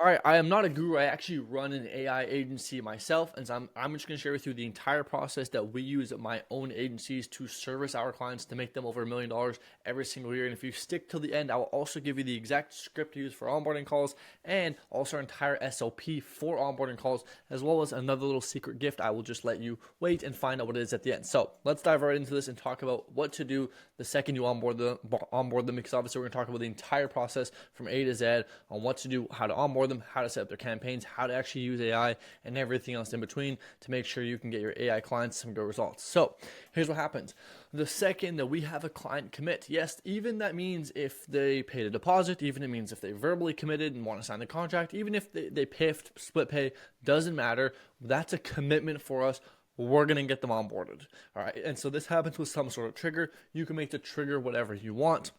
All right, I am not a guru. I actually run an AI agency myself, and so I'm just going to share with you the entire process that we use at my own agencies to service our clients to make them over $1 million every single year. And if you stick till the end, I will also give you the exact script to use for onboarding calls and also our entire SOP for onboarding calls, as well as another little secret gift. I will just let you wait and find out what it is at the end. So let's dive right into this and talk about what to do the second you onboard them, because obviously we're going to talk about the entire process from A to Z on what to do, how to onboard them, how to set up their campaigns, how to actually use AI, and everything else in between to make sure you can get your AI clients some good results. So here's what happens. The second that we have a client commit, yes, even that means if they paid a deposit, even it means if they verbally committed and want to sign the contract, even if they pay split pay, doesn't matter. That's a commitment for us. We're going to get them onboarded. All right. And so this happens with some sort of trigger. You can make the trigger whatever you want.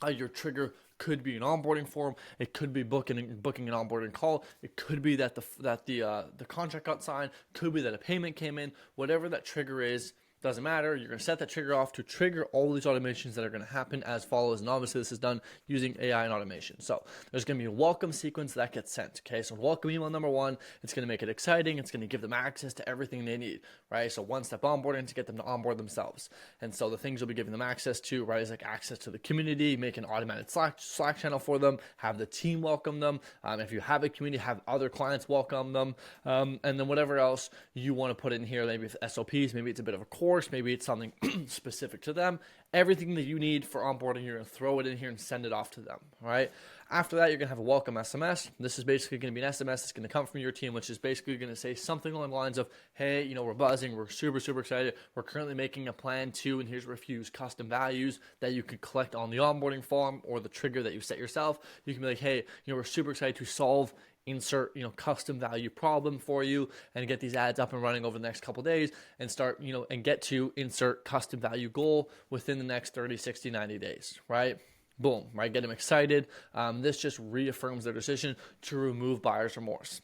Your trigger could be an onboarding form. It could be booking an onboarding call. It could be that the contract got signed. Could be that a payment came in. Whatever that trigger is, doesn't matter. You're going to set that trigger off to trigger all these automations that are going to happen as follows. And obviously this is done using AI and automation. So there's going to be a welcome sequence that gets sent. Okay. So welcome email number one, it's going to make it exciting. It's going to give them access to everything they need, right? So one step onboarding to get them to onboard themselves. And so the things you'll be giving them access to, right, is like access to the community, make an automated Slack channel for them, have the team welcome them. If you have a community, have other clients welcome them. And then whatever else you want to put in here, maybe it's SOPs, maybe it's a bit of a course, maybe it's something specific to them. Everything that you need for onboarding, you're going to throw it in here and send it off to them. All right. After that, you're going to have a welcome SMS. This is basically going to be an SMS that's going to come from your team, which is basically going to say something along the lines of, hey, we're buzzing. We're super, super excited. We're currently making a plan to, and here's where if you use custom values that you can collect on the onboarding form or the trigger that you set yourself. You can be like, hey, we're super excited to solve insert custom value problem for you and get these ads up and running over the next couple days and start and get to insert custom value goal within the next 30, 60, 90 days, right? Boom, right? Get them excited. This just reaffirms their decision to remove buyer's remorse.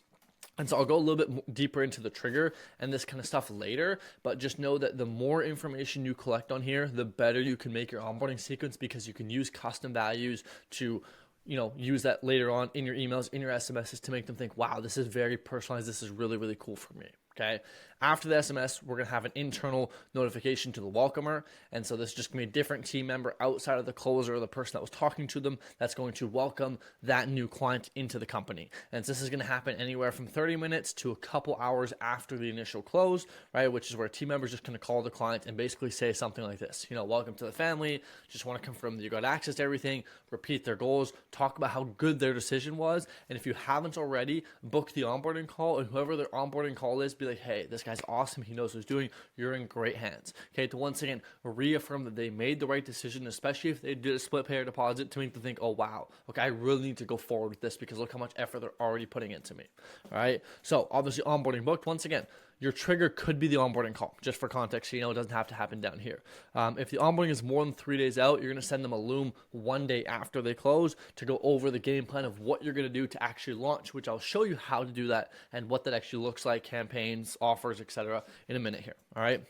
And so I'll go a little bit deeper into the trigger and this kind of stuff later, but just know that the more information you collect on here, the better you can make your onboarding sequence, because you can use custom values to use that later on in your emails, in your SMSs, to make them think, wow, this is very personalized. This is really, really cool for me. Okay. After the SMS, we're going to have an internal notification to the welcomer. And so this is just going to be a different team member outside of the closer or the person that was talking to them that's going to welcome that new client into the company. And so this is going to happen anywhere from 30 minutes to a couple hours after the initial close, right? Which is where a team member is just going to call the client and basically say something like this, welcome to the family. Just want to confirm that you got access to everything, repeat their goals, talk about how good their decision was. And if you haven't already, book the onboarding call, and whoever their onboarding call is, be like, hey, this guy's awesome. He knows what he's doing. You're in great hands. Okay. To once again reaffirm that they made the right decision, especially if they did a split payer deposit, to make them think, oh, wow, okay, I really need to go forward with this because look how much effort they're already putting into me. All right. So obviously onboarding booked. Once again, your trigger could be the onboarding call, just for context, so it doesn't have to happen down here. If the onboarding is more than 3 days out, you're going to send them a Loom one day after they close to go over the game plan of what you're going to do to actually launch, which I'll show you how to do that and what that actually looks like, campaigns, offers, etc. in a minute here. All right.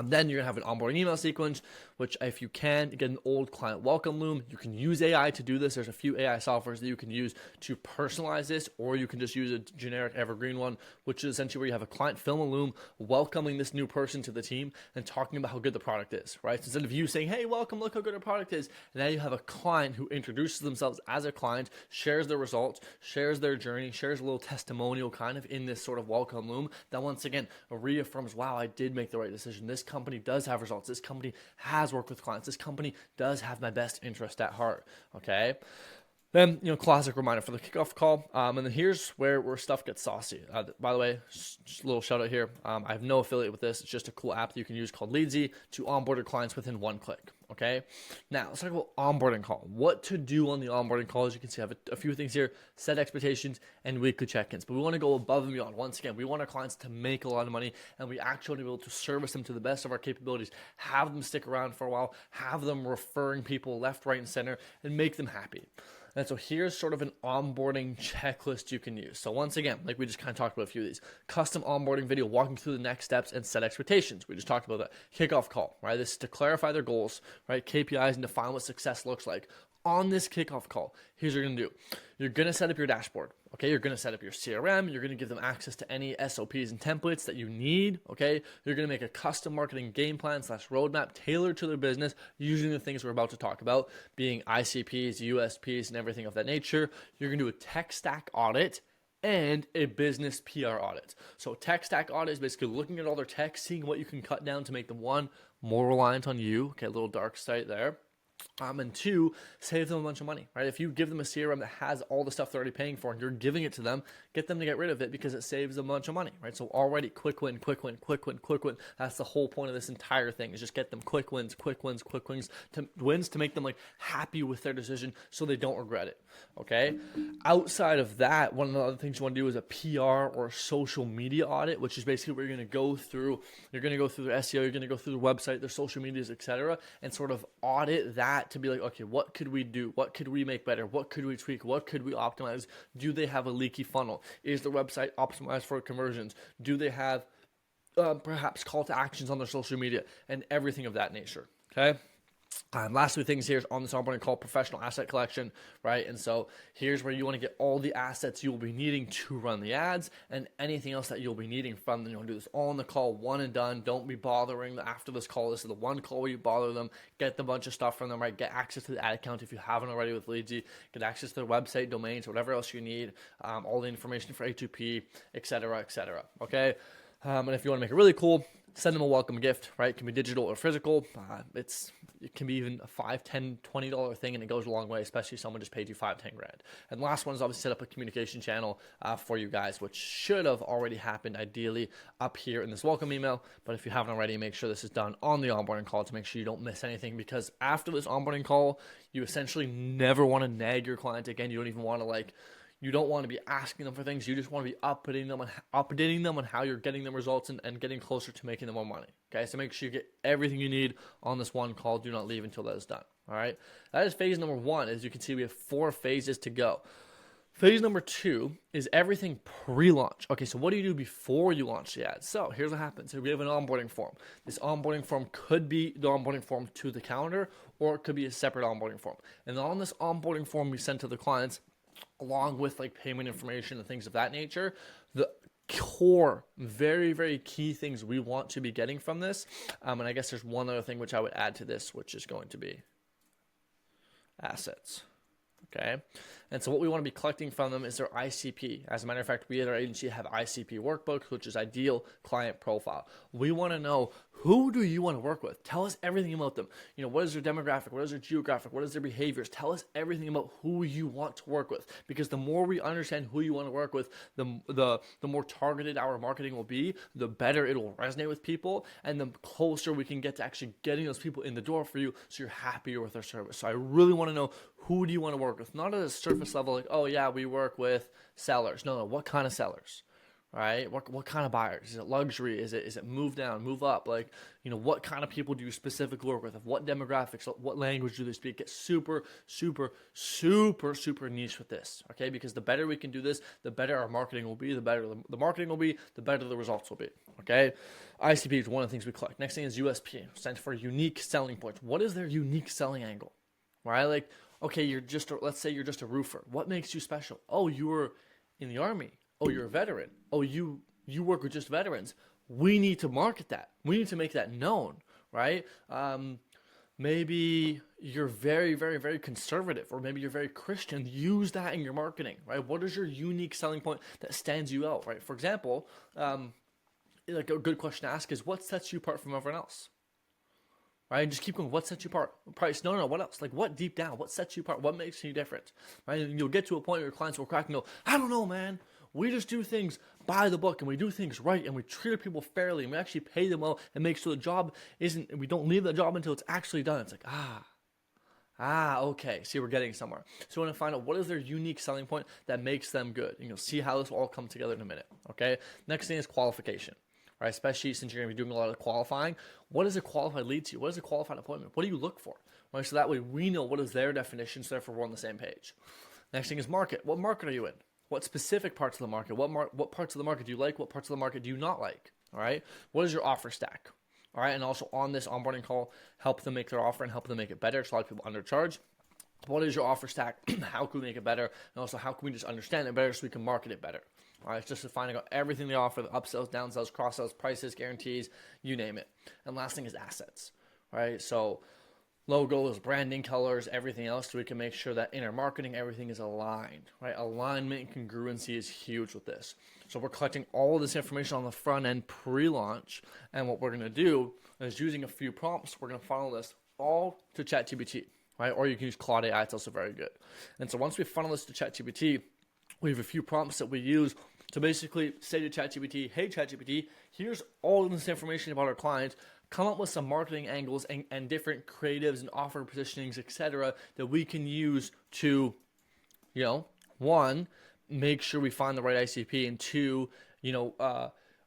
Then you're going to have an onboarding email sequence, which if you can, get an old client welcome Loom. You can use AI to do this. There's a few AI softwares that you can use to personalize this, or you can just use a generic evergreen one, which is essentially where you have a client film a Loom welcoming this new person to the team and talking about how good the product is, right? So instead of you saying, hey, welcome, look how good our product is, now you have a client who introduces themselves as a client, shares their results, shares their journey, shares a little testimonial kind of in this sort of welcome Loom that once again reaffirms, wow, I did make the right decision. This company does have results. This company has worked with clients. This company does have my best interest at heart. Okay. Then, classic reminder for the kickoff call. And then here's where stuff gets saucy. By the way, just a little shout out here. I have no affiliate with this. It's just a cool app that you can use called Leadsy to onboard your clients within one click. Okay. Now let's talk about onboarding call. What to do on the onboarding call. As you can see, I have a few things here: set expectations and weekly check-ins. But we want to go above and beyond. Once again, we want our clients to make a lot of money, and we actually want to be able to service them to the best of our capabilities, have them stick around for a while, have them referring people left, right, and center, and make them happy. And so here's sort of an onboarding checklist you can use. So once again, like we just kind of talked about a few of these, custom onboarding video walking through the next steps and set expectations. We just talked about that. Kickoff call, right? This is to clarify their goals, right? KPIs, and define what success looks like. On this kickoff call, here's what you're going to do. You're going to set up your dashboard. Okay, you're going to set up your CRM. You're going to give them access to any SOPs and templates that you need. Okay, you're going to make a custom marketing game plan / roadmap tailored to their business using the things we're about to talk about, being ICPs, USPs, and everything of that nature. You're going to do a tech stack audit and a business PR audit. So tech stack audit is basically looking at all their tech, seeing what you can cut down to make them, one, more reliant on you. Okay, a little dark side there. And two, save them a bunch of money, right? If you give them a CRM that has all the stuff they're already paying for and you're giving it to them, get them to get rid of it because it saves them a bunch of money, right? So already quick win, quick win, quick win, quick win. That's the whole point of this entire thing, is just get them quick wins, quick wins, quick wins to make them like happy with their decision so they don't regret it, okay? Outside of that, one of the other things you want to do is a PR or social media audit, which is basically where you're going to go through their SEO, you're going to go through their website, their social medias, etc., and sort of audit that to be like, okay, what could we do? What could we make better? What could we tweak? What could we optimize? Do they have a leaky funnel? Is the website optimized for conversions? Do they have perhaps call to actions on their social media and everything of that nature? Okay. Last two things here is on this onboarding call, professional asset collection, right? And so here's where you want to get all the assets you'll be needing to run the ads and anything else that you'll be needing from them. You want to do this all on the call, one and done. Don't be bothering after this call. This is the one call where you bother them, get the bunch of stuff from them, right? Get access to the ad account if you haven't already with Leadsy, get access to their website, domains, whatever else you need, all the information for A2P, etc., okay? And if you want to make it really cool, send them a welcome gift, right? It can be digital or physical. It can be even a $5, $10, $20 thing, and it goes a long way, especially if someone just paid you $5, $10 grand. And the last one is obviously set up a communication channel for you guys, which should have already happened ideally up here in this welcome email. But if you haven't already, make sure this is done on the onboarding call to make sure you don't miss anything, because after this onboarding call, you essentially never want to nag your client again. You don't even want to you don't want to be asking them for things. You just want to be updating them on how you're getting them results and getting closer to making them more money. Okay, so make sure you get everything you need on this one call. Do not leave until that is done. All right, that is phase number one. As you can see, we have 4 phases to go. Phase number 2 is everything pre-launch. Okay, so what do you do before you launch the ads? So here's what happens. So we have an onboarding form. This onboarding form could be the onboarding form to the calendar, or it could be a separate onboarding form. And on this onboarding form we send to the clients, along with payment information and things of that nature, the core, very, very key things we want to be getting from this. And I guess there's one other thing which I would add to this, which is going to be assets. Okay. And so what we want to be collecting from them is their ICP. As a matter of fact, we at our agency have ICP workbooks, which is ideal client profile. We want to know, who do you want to work with? Tell us everything about them. What is their demographic? What is their geographic? What is their behaviors? Tell us everything about who you want to work with. Because the more we understand who you want to work with, the more targeted our marketing will be, the better it will resonate with people, and the closer we can get to actually getting those people in the door for you so you're happier with our service. So I really want to know, who do you want to work with? Not at a surface level, like, oh yeah, we work with sellers. No, what kind of sellers? Right? What kind of buyers? Is it luxury? Is it move down, move up? What kind of people do you specifically work with? Of what demographics? What language do they speak? Get super, super, super, super niche with this, okay? Because the better we can do this, the better our marketing will be. The better the marketing will be, the better the results will be, okay? ICP is one of the things we collect. Next thing is USP, stands for unique selling points. What is their unique selling angle, right? Okay, let's say you're just a roofer. What makes you special? Oh, you were in the Army. Oh, you're a veteran. Oh, you work with just veterans. We need to market that. We need to make that known, right? Maybe you're very, very, very conservative, or maybe you're very Christian. Use that in your marketing, right? What is your unique selling point that stands you out, right? For example, a good question to ask is, what sets you apart from everyone else? Right? Just keep going. What sets you apart? Price? No. What else? What deep down? What sets you apart? What makes you different? Right? And you'll get to a point where your clients will crack and go, I don't know, man. We just do things by the book, and we do things right, and we treat people fairly, and we actually pay them well, and make sure the job we don't leave the job until it's actually done. It's like, okay. See, we're getting somewhere. So we want to find out what is their unique selling point that makes them good. And you'll see how this will all come together in a minute. Okay. Next thing is qualification. Right, especially since you're going to be doing a lot of qualifying. What does a qualified lead to? What is a qualified appointment? What do you look for? Right, so that way we know what is their definition, so therefore we're on the same page. Next thing is market. What market are you in? What specific parts of the market? What parts of the market do you like? What parts of the market do you not like? All right. What is your offer stack? All right, and also on this onboarding call, help them make their offer and help them make it better. So a lot of people undercharge. What is your offer stack? How can we make it better? And also, how can we just understand it better so we can market it better? All right, it's just finding out everything they offer, the upsells, downsells, cross-sells, prices, guarantees, you name it. And last thing is assets, right? So logos, branding, colors, everything else, so we can make sure that in our marketing, everything is aligned, right? Alignment and congruency is huge with this. So we're collecting all this information on the front end pre-launch, and what we're gonna do is using a few prompts, we're gonna funnel this all to ChatGPT, right? Or you can use Claude AI, it's also very good. And so once we funnel this to ChatGPT, we have a few prompts that we use to basically say to ChatGPT, hey ChatGPT, here's all this information about our client. Come up with some marketing angles and different creatives and offer positionings, etc., that we can use to, one, make sure we find the right ICP, and two,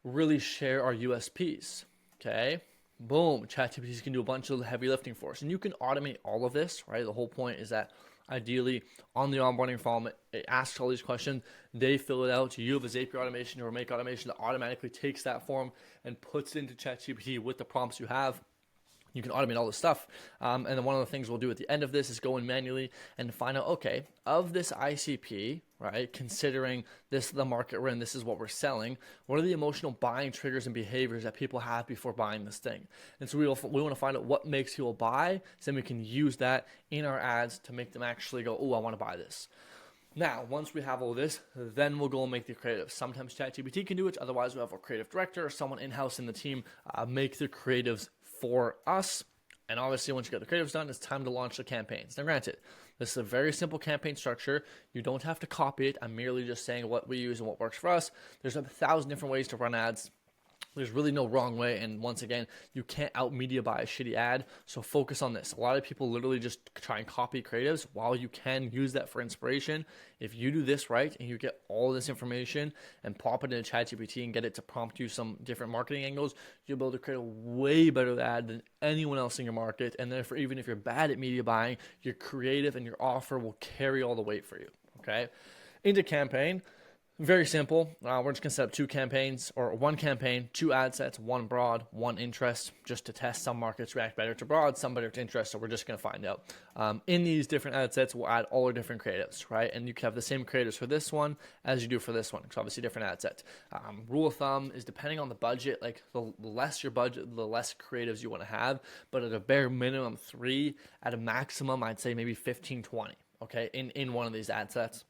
really share our USPs. Okay. Boom. ChatGPT can do a bunch of the heavy lifting for us, and you can automate all of this, right? The whole point is that ideally on the onboarding form, it asks all these questions, they fill it out, you have a Zapier automation or Make automation that automatically takes that form and puts it into ChatGPT with the prompts you have. You can automate all this stuff. And then one of the things we'll do at the end of this is go in manually and find out, okay, of this ICP, right, considering this is the market we're in, this is what we're selling, what are the emotional buying triggers and behaviors that people have before buying this thing? And so we want to find out what makes people buy, so then we can use that in our ads to make them actually go, oh, I want to buy this. Now, once we have all this, then we'll go and make the creatives. Sometimes ChatGPT can do it. Otherwise, we have a creative director or someone in-house in the team make the creatives for us. And obviously, once you get the creatives done, it's time to launch the campaigns. Now, granted, this is a very simple campaign structure. You don't have to copy it. I'm merely just saying what we use and what works for us. There's 1,000 different ways to run ads. There's really no wrong way, and once again, you can't out media buy a shitty ad, so focus on this. A lot of people literally just try and copy creatives. While you can use that for inspiration, if you do this right and you get all this information and pop it into ChatGPT and get it to prompt you some different marketing angles, you'll be able to create a way better ad than anyone else in your market. And therefore, even if you're bad at media buying, your creative and your offer will carry all the weight for you, okay? Into campaign. Very simple. We're just going to set up 2 campaigns, or 1 campaign, 2 ad sets, 1 broad, 1 interest, just to test. Some markets react better to broad, some better to interest, so we're just going to find out. In these different ad sets, we'll add all our different creatives, right? And you can have the same creatives for this one as you do for this one, because obviously different ad sets. Rule of thumb is depending on the budget, like the less your budget, the less creatives you want to have, but at a bare minimum 3, at a maximum, I'd say maybe 15, 20, okay, in one of these ad sets.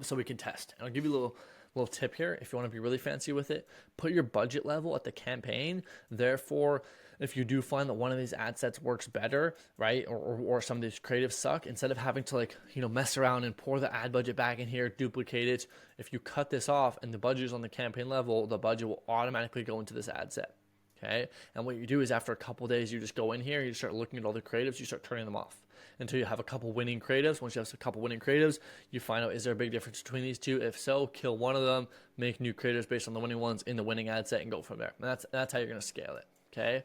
So we can test. And I'll give you a little tip here. If you want to be really fancy with it, put your budget level at the campaign. Therefore, if you do find that one of these ad sets works better, right, or some of these creatives suck, instead of having to mess around and pour the ad budget back in here, duplicate it, if you cut this off and the budget is on the campaign level, the budget will automatically go into this ad set. Okay. And what you do is after a couple of days, you just go in here, you start looking at all the creatives, you start turning them off until you have a couple winning creatives. Once you have a couple winning creatives, you find out, is there a big difference between these two? If so, kill one of them, make new creatives based on the winning ones in the winning ad set, and go from there. And that's how you're going to scale it. Okay.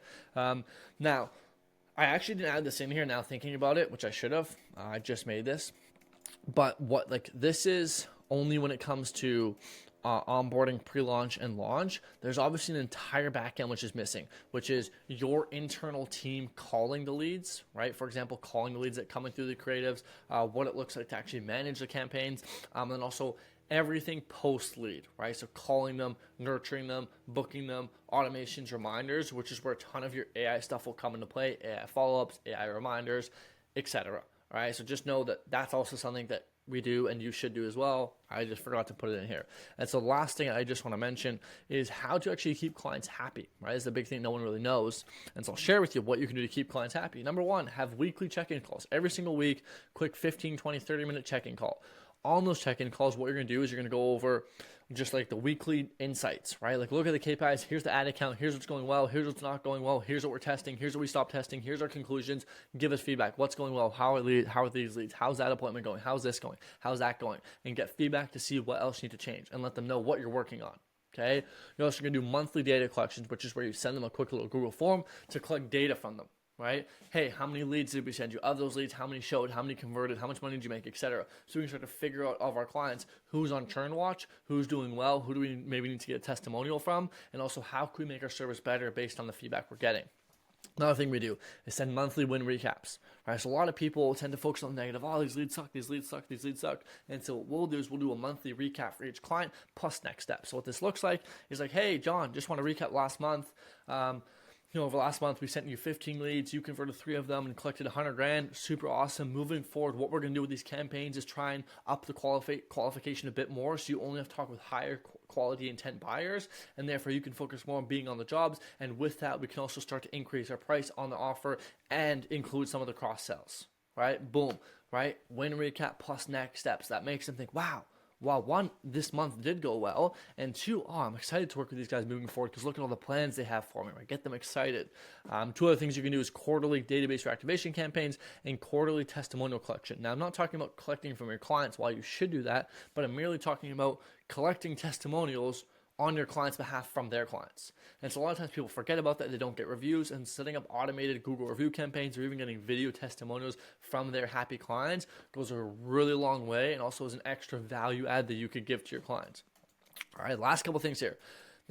Now, I actually didn't add this in here now thinking about it, which I should have. I just made this. But this is only when it comes to onboarding, pre-launch, and launch. There's obviously an entire backend which is missing, which is your internal team calling the leads, right? For example, calling the leads that coming through the creatives, what it looks like to actually manage the campaigns, and also everything post-lead, right? So calling them, nurturing them, booking them, automations, reminders, which is where a ton of your AI stuff will come into play, AI follow-ups, AI reminders, etc. All right, so just know that that's also something that we do and you should do as well. I just forgot to put it in here. And so the last thing I just want to mention is how to actually keep clients happy, right? It's the big thing no one really knows. And so I'll share with you what you can do to keep clients happy. Number 1, have weekly check-in calls. Every single week, quick 15, 20, 30-minute check-in call. On those check-in calls, what you're going to do is you're going to go over just the weekly insights, right? Look at the KPIs. Here's the ad account. Here's what's going well. Here's what's not going well. Here's what we're testing. Here's what we stopped testing. Here's our conclusions. Give us feedback. What's going well? How are these leads? How's that appointment going? How's this going? How's that going? And get feedback to see what else you need to change and let them know what you're working on. Okay. You're also going to do monthly data collections, which is where you send them a quick little Google form to collect data from them. Right? Hey, how many leads did we send you? Of those leads, how many showed? How many converted? How much money did you make, etc. So we can start to figure out of our clients who's on churn watch, who's doing well, who do we maybe need to get a testimonial from, and also how can we make our service better based on the feedback we're getting. Another thing we do is send monthly win recaps, right? So a lot of people tend to focus on the negative. Oh, these leads suck, these leads suck, these leads suck. And so what we'll do is we'll do a monthly recap for each client plus next steps. So what this looks like is like, hey, John, just want to recap last month. Over last month, we sent you 15 leads. You converted 3 of them and collected 100 grand. Super awesome. Moving forward, what we're going to do with these campaigns is try and up the qualification a bit more. So you only have to talk with higher quality intent buyers, and therefore you can focus more on being on the jobs. And with that, we can also start to increase our price on the offer and include some of the cross sells, right? Boom, right? Win recap plus next steps. That makes them think, wow, one, this month did go well, and 2, I'm excited to work with these guys moving forward because look at all the plans they have for me, right? Get them excited. 2 other things you can do is quarterly database reactivation campaigns and quarterly testimonial collection. Now, I'm not talking about collecting from your clients, while you should do that, but I'm merely talking about collecting testimonials on your client's behalf from their clients. And so a lot of times people forget about that. They don't get reviews, and setting up automated Google review campaigns or even getting video testimonials from their happy clients goes a really long way and also is an extra value add that you could give to your clients. All right, last couple things here.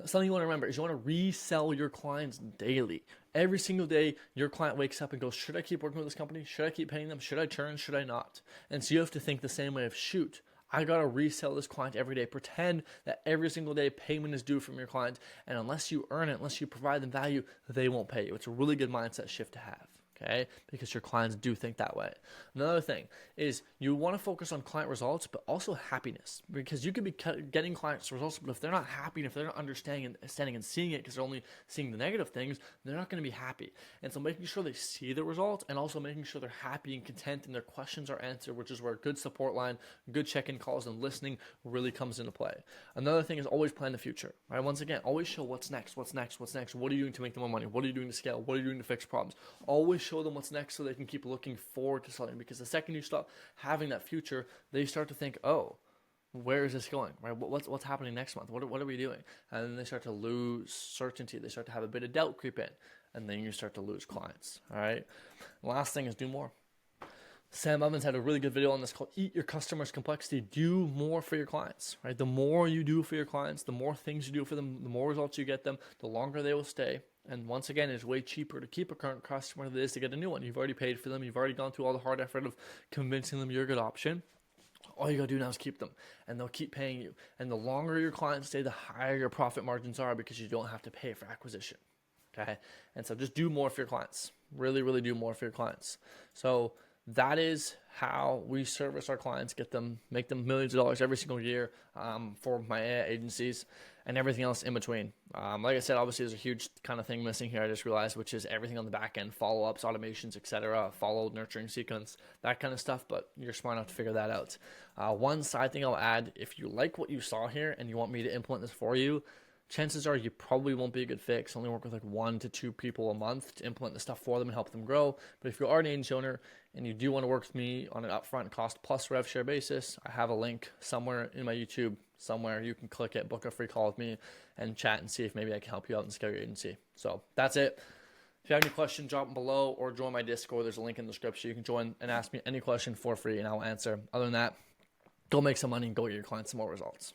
Something you want to remember is you want to resell your clients daily. Every single day, your client wakes up and goes, should I keep working with this company? Should I keep paying them? Should I churn? Should I not? And so you have to think the same way of, shoot, I got to resell this client every day. Pretend that every single day payment is due from your client. And unless you earn it, unless you provide them value, they won't pay you. It's a really good mindset shift to have. Okay, because your clients do think that way. Another thing is you want to focus on client results, but also happiness, because you could be getting clients results, but if they're not happy and if they're not understanding and seeing it because they're only seeing the negative things, they're not going to be happy. And so making sure they see the results and also making sure they're happy and content and their questions are answered, which is where a good support line, good check-in calls, and listening really comes into play. Another thing is always plan the future, right? Once again, always show what's next. What are you doing to make more money? What are you doing to scale? What are you doing to fix problems? Always show them what's next so they can keep looking forward to something, because the second you stop having that future, they start to think, oh, where is this going, right? What's happening next month? What are we doing? And then they start to lose certainty. They start to have a bit of doubt creep in, and then you start to lose clients, all right? Last thing is do more. Sam Evans had a really good video on this called Eat Your Customers' Complexity. Do more for your clients, right? The more you do for your clients, the more things you do for them, the more results you get them, the longer they will stay. And once again, it's way cheaper to keep a current customer than it is to get a new one. You've already paid for them. You've already gone through all the hard effort of convincing them you're a good option. All you got to do now is keep them, and they'll keep paying you. And the longer your clients stay, the higher your profit margins are, because you don't have to pay for acquisition. Okay? And so just do more for your clients. Really, really do more for your clients. So that is how we service our clients, make them millions of dollars every single year for my AI agencies and everything else in between. Like I said, obviously there's a huge kind of thing missing here, I just realized, which is everything on the back end, follow-ups, automations, etc., follow, nurturing sequence, that kind of stuff, but you're smart enough to figure that out. One side thing I'll add, if you like what you saw here and you want me to implement this for you, chances are you probably won't be a good fit. Only work with like 1 to 2 people a month to implement the stuff for them and help them grow. But if you are an agency owner and you do want to work with me on an upfront cost plus rev share basis, I have a link somewhere in my YouTube, somewhere you can click it, book a free call with me and chat and see if maybe I can help you out and scale your agency. So that's it. If you have any questions, drop them below or join my Discord. There's a link in the description. You can join and ask me any question for free and I'll answer. Other than that, go make some money and go get your clients some more results.